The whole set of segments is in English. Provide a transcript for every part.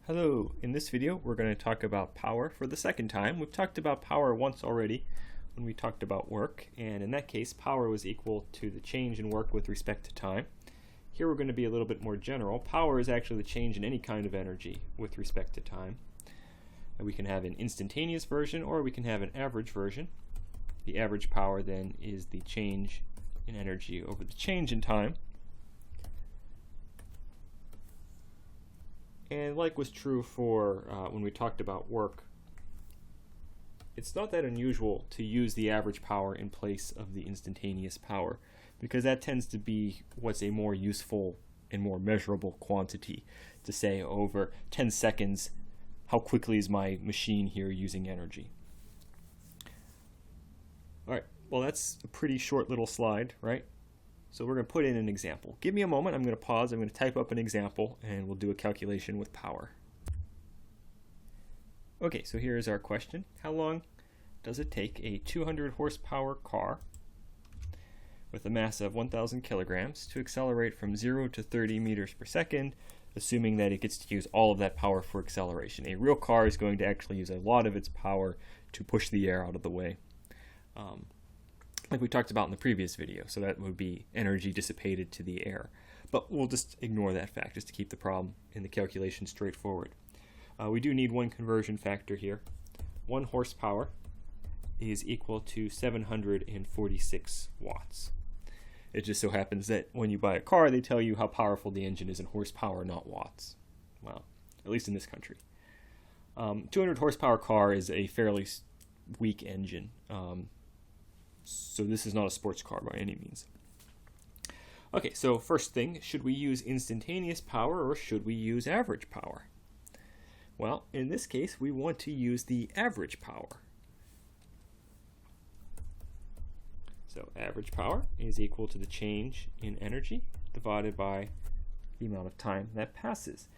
Hello, in this video we're going to talk about power for the second time. We've talked about power once already when we talked about work, and in that case power was equal to the change in work with respect to time. Here we're going to be a little bit more general. Power is actually the change in any kind of energy with respect to time. And we can have an instantaneous version or we can have an average version. The average power then is the change in energy over the change in time. And like was true for when we talked about work, it's not that unusual to use the average power in place of the instantaneous power, because that tends to be what's a more useful and more measurable quantity to say over 10 seconds, how quickly is my machine here using energy. Alright, well that's a pretty short little slide, right? So we're going to put in an example. Give me a moment, I'm going to pause, I'm going to type up an example, and we'll do a calculation with power. Okay, so here is our question. How long does it take a 200 horsepower car with a mass of 1,000 kilograms to accelerate from 0 to 30 meters per second, assuming that it gets to use all of that power for acceleration? A real car is going to actually use a lot of its power to push the air out of the way. Like we talked about in the previous video, so that would be energy dissipated to the air. But we'll just ignore that fact just to keep the problem in the calculation straightforward. We do need one conversion factor here. 1 horsepower is equal to 746 watts. It just so happens that when you buy a car, they tell you how powerful the engine is in horsepower, not watts. Well, at least in this country. 200 horsepower car is a fairly weak engine. So this is not a sports car by any means. Okay, so first thing, should we use instantaneous power or should we use average power? Well, in this case, we want to use the average power. So average power is equal to the change in energy divided by the amount of time that passes.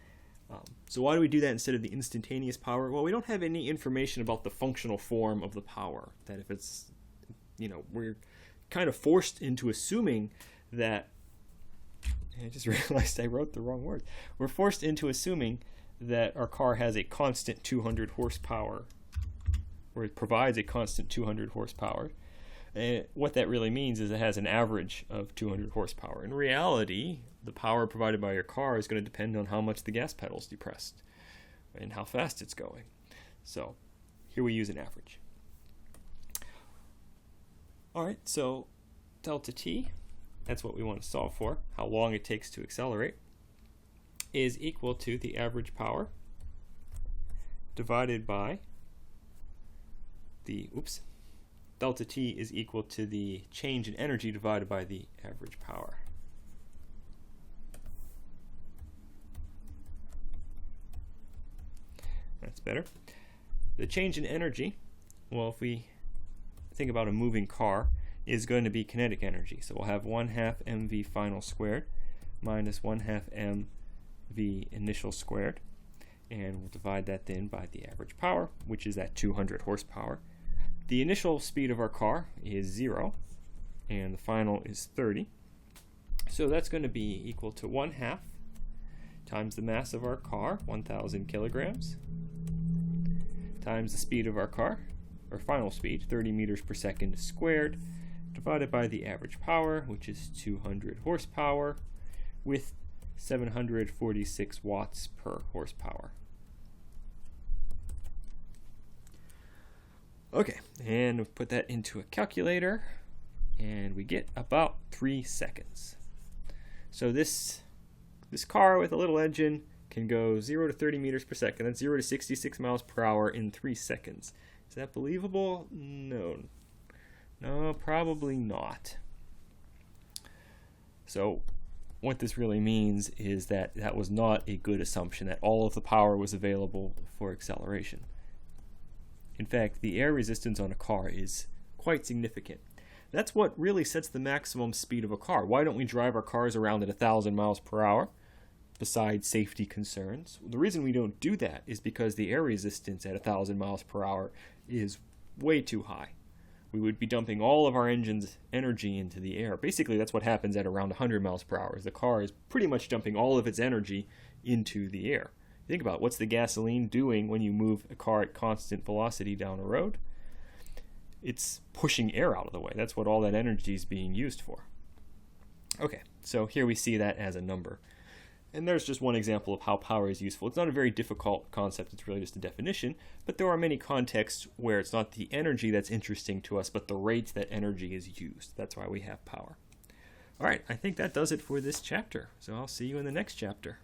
So why do we do that instead of the instantaneous power? Well, we don't have any information about the functional form of the power. That if it's, we're kind of forced into assuming that, I just realized I wrote the wrong word. We're forced into assuming that our car has a constant 200 horsepower, or it provides a constant 200 horsepower. And what that really means is it has an average of 200 horsepower. In reality, the power provided by your car is going to depend on how much the gas pedal is depressed and how fast it's going. So here we use an average. Alright, so delta t, that's what we want to solve for, how long it takes to accelerate, is equal to the average power divided by the, delta t is equal to the change in energy divided by the average power. That's better. The change in energy, well, if we think about a moving car, is going to be kinetic energy. So we'll have 1/2 mv final squared minus 1/2 mv initial squared, and we'll divide that then by the average power, which is that 200 horsepower. The initial speed of our car is 0, and the final is 30. So that's going to be equal to 1/2 times the mass of our car, 1,000 kilograms, times the speed of our car, or final speed, 30 meters per second squared, divided by the average power, which is 200 horsepower, with 746 watts per horsepower. Okay, and we'll put that into a calculator, and we get about 3 seconds. So this car with a little engine can go 0 to 30 meters per second. That's 0 to 66 miles per hour in 3 seconds. Is that believable? No, probably not. So what this really means is that that was not a good assumption, that all of the power was available for acceleration. In fact, the air resistance on a car is quite significant. That's what really sets the maximum speed of a car. Why don't we drive our cars around at 1,000 miles per hour? Besides safety concerns. The reason we don't do that is because the air resistance at 1,000 miles per hour is way too high. We would be dumping all of our engine's energy into the air. Basically, that's what happens at around 100 miles per hour. The car is pretty much dumping all of its energy into the air. Think about what's the gasoline doing when you move a car at constant velocity down a road? It's pushing air out of the way. That's what all that energy is being used for. Okay, so here we see that as a number. And there's just one example of how power is useful. It's not a very difficult concept, it's really just a definition, but there are many contexts where it's not the energy that's interesting to us, but the rate that energy is used. That's why we have power. All right, I think that does it for this chapter. So I'll see you in the next chapter.